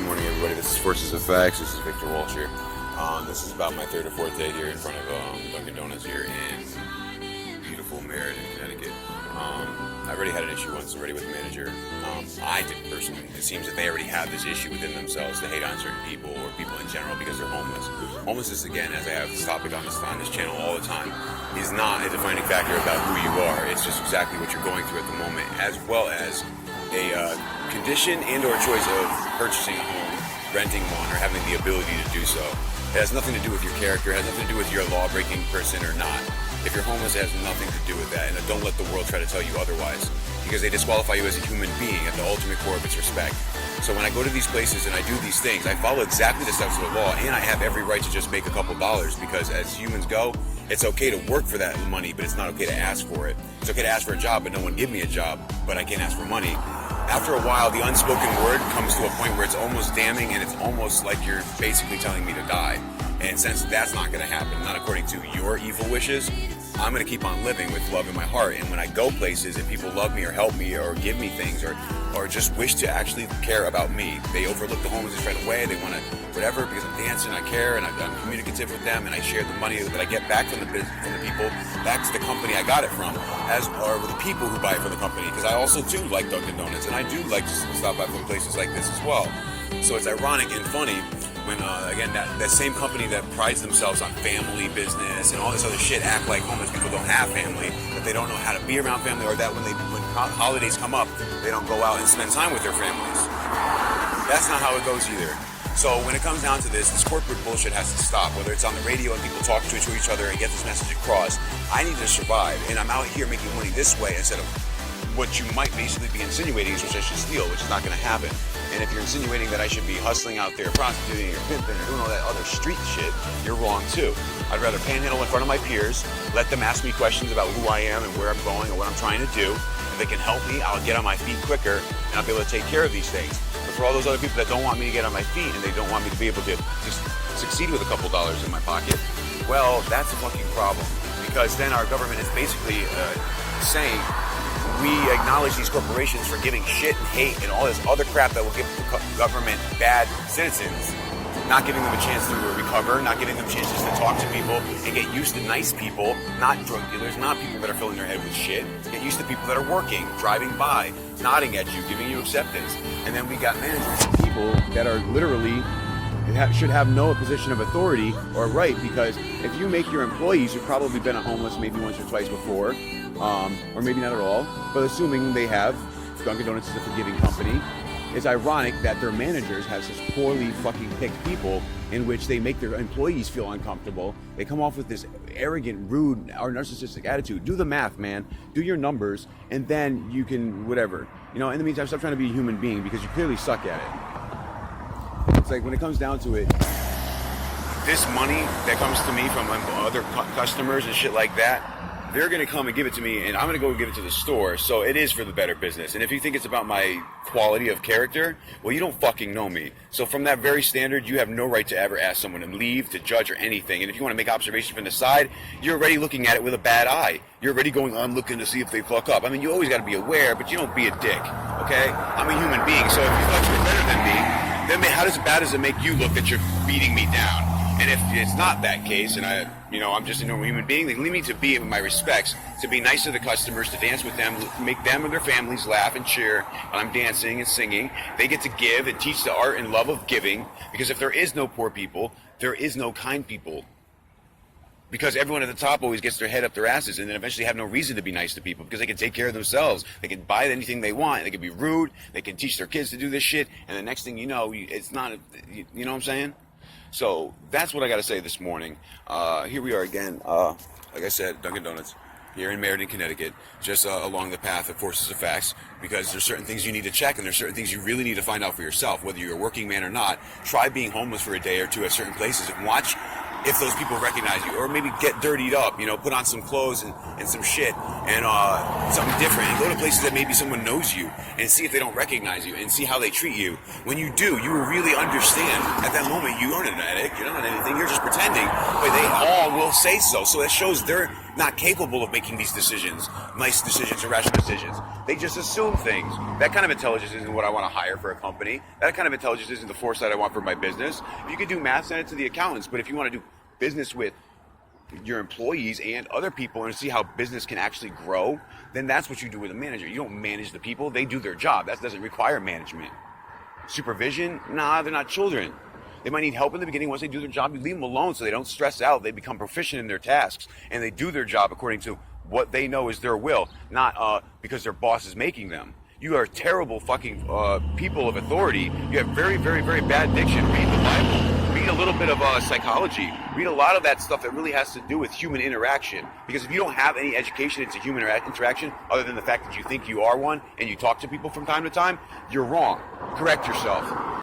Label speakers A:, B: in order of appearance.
A: morning, everybody. This is Forces of Facts. This is Victor Walsh here. This is about my third or fourth day here in front of Dunkin' Donuts here in beautiful Meriden, Connecticut. I already had an issue once already with the manager. I did personally. It seems that they already have this issue within themselves to hate on certain people or people in general because they're homeless. Homelessness, again, as I have this topic on this channel all the time, is not a defining factor about who you are. It's just exactly what you're going through at the moment, as well as a condition and or choice of purchasing a home, renting one, or having the ability to do so. It has nothing to do with your character. It has nothing to do with you're a law-breaking person or not. If you're homeless, it has nothing to do with that, and don't let the world try to tell you otherwise, because they disqualify you as a human being at the ultimate core of its respect. So when I go to these places and I do these things, I follow exactly the steps of the law, and I have every right to just make a couple dollars, because as humans go, it's okay to work for that money, but it's not okay to ask for it. It's okay to ask for a job, but no one give me a job, but I can't ask for money. After a while, the unspoken word comes to a point where it's almost damning, and it's almost like you're basically telling me to die. And since that's not going to happen, not according to your evil wishes, I'm going to keep on living with love in my heart. And when I go places and people love me or help me or give me things or just wish to actually care about me, they overlook the homeless right away. They want to whatever because I'm dancing, I care, and I'm communicative with them, and I share the money that I get back from the people back to the company I got it from, as are the people who buy it from the company. Because I also too like Dunkin' Donuts, and I do like to stop by from places like this as well. So it's ironic and funny when, again, that same company that prides themselves on family business and all this other shit act like homeless people don't have family, that they don't know how to be around family, or that when holidays come up, they don't go out and spend time with their families. That's not how it goes either. So when it comes down to this corporate bullshit has to stop, whether it's on the radio and people talk to each other and get this message across. I need to survive, and I'm out here making money this way instead of what you might basically be insinuating is which I should steal, which is not going to happen. And if you're insinuating that I should be hustling out there, prostituting or pimping or doing all that other street shit, you're wrong too. I'd rather panhandle in front of my peers, let them ask me questions about who I am and where I'm going or what I'm trying to do. If they can help me, I'll get on my feet quicker and I'll be able to take care of these things. But for all those other people that don't want me to get on my feet and they don't want me to be able to just succeed with a couple dollars in my pocket, well, that's a fucking problem. Because then our government is basically saying, we acknowledge these corporations for giving shit and hate and all this other crap that will give the government bad citizens, not giving them a chance to recover, not giving them chances to talk to people and get used to nice people, not drug dealers, not people that are filling their head with shit. Get used to people that are working, driving by, nodding at you, giving you acceptance. And then we got managers and people that are literally should have no position of authority or right, because if you make your employees who've probably been a homeless maybe once or twice before, or maybe not at all, but assuming they have, Dunkin' Donuts is a forgiving company, it's ironic that their managers have such poorly fucking picked people in which they make their employees feel uncomfortable. They come off with this arrogant, rude, or narcissistic attitude. Do the math, man. Do your numbers, and then you can whatever. In the meantime, stop trying to be a human being because you clearly suck at it. It's like when it comes down to it, this money that comes to me from other customers and shit like that, they're going to come and give it to me, and I'm going to go give it to the store, so it is for the better business. And if you think it's about my quality of character, well, you don't fucking know me. So from that very standard, you have no right to ever ask someone to leave, to judge, or anything. And if you want to make observation from the side, you're already looking at it with a bad eye. You're already going on looking to see if they fuck up. I mean, you always got to be aware, but you don't be a dick, okay? I'm a human being, so if you thought you were better than me, then how bad does it make you look that you're beating me down? And if it's not that case, and I'm just a normal human being, then leave me to be in my respects, to be nice to the customers, to dance with them, make them and their families laugh and cheer when I'm dancing and singing. They get to give and teach the art and love of giving, because if there is no poor people, there is no kind people. Because everyone at the top always gets their head up their asses and then eventually have no reason to be nice to people because they can take care of themselves. They can buy anything they want. They can be rude. They can teach their kids to do this shit. And the next thing you know, it's not, you know what I'm saying? So that's what I got to say this morning. Here we are again, like I said, Dunkin' Donuts, here in Meriden, Connecticut, just along the path of Forces of Facts, because there's certain things you need to check and there's certain things you really need to find out for yourself, whether you're a working man or not. Try being homeless for a day or two at certain places and watch if those people recognize you, or maybe get dirtied up, put on some clothes and some shit and something different, and go to places that maybe someone knows you and see if they don't recognize you and see how they treat you. When you do, you will really understand. At that moment, you aren't an addict, you're not anything, you're just pretending, but they all will say so. So that shows they're not capable of making these decisions, nice decisions or rational decisions. They just assume things. That kind of intelligence isn't what I want to hire for a company. That kind of intelligence isn't the foresight I want for my business. If you could do math, send it to the accountants. But if you want to do business with your employees and other people and see how business can actually grow, then that's what you do with a manager. You don't manage the people. They do their job. That doesn't require management. Supervision? Nah, they're not children. They might need help in the beginning. Once they do their job, you leave them alone so they don't stress out. They become proficient in their tasks, and they do their job according to what they know is their will, not because their boss is making them. You are terrible fucking people of authority. You have very, very, very bad diction. Read the Bible. Read a little bit of psychology. Read a lot of that stuff that really has to do with human interaction. Because if you don't have any education into human interaction, other than the fact that you think you are one and you talk to people from time to time, you're wrong. Correct yourself.